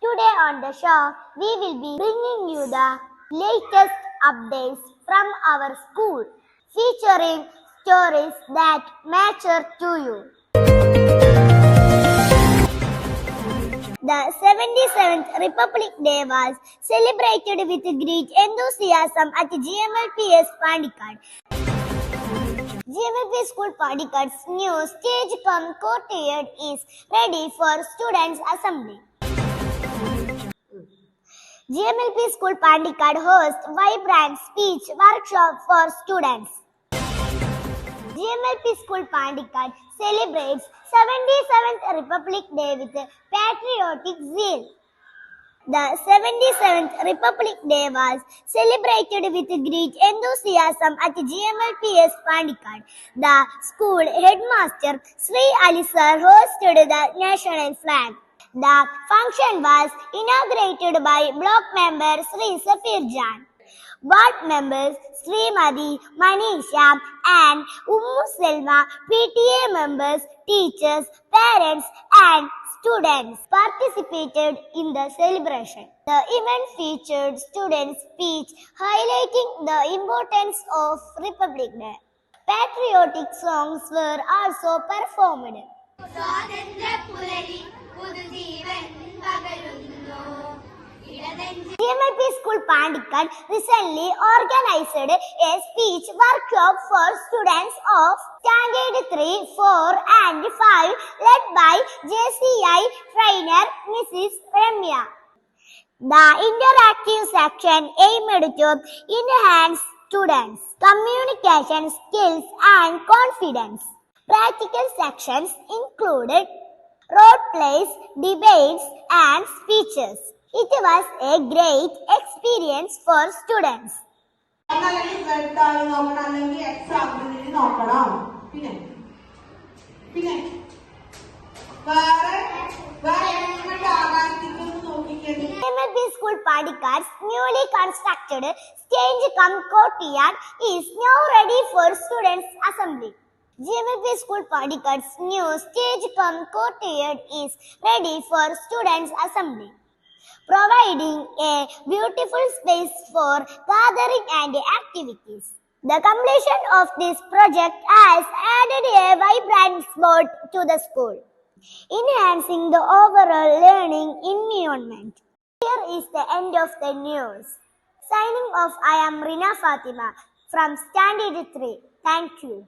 Today on the show, we will be bringing you the latest updates from our school, featuring stories that matter to you. The 77th Republic Day was celebrated with great enthusiasm at GMLPS Pandikad. GMLP School Pandikad's new stage cum courtyard is ready for students' assembly. GMLP School Pandikad hosts vibrant speech workshop for students. GMLP School Pandikad celebrates 77th Republic Day with patriotic zeal. The 77th Republic Day was celebrated with great enthusiasm at GMLPS Pandikad. The school headmaster Sri Ali Sir hosted the national flag. The function was inaugurated by block member Sri Safir Jan. Ward members Srimati Manisha and Ummu Selva, PTA members, teachers, parents and students participated in the celebration. The event featured students' speech highlighting the importance of Republic Day. Patriotic songs were also performed. GMLP School Pandikad recently organized a speech workshop for students of Standard 3, 4 and 5 led by JCI trainer Mrs. Ramya. The interactive section aimed to enhance students' communication skills and confidence. Practical sections included role plays, debates and speeches. It was a great experience for students. GMLP School Pandikad's newly constructed stage cum courtyard is now ready for students' assembly. GMLP School Pandikad's new stage cum courtyard is ready for students' assembly, providing a beautiful space for gathering and activities. The completion of this project has added a vibrant spot to the school, enhancing the overall learning environment. Here is the end of the news. Signing off, I am Rina Fatima from Standard 3. Thank you.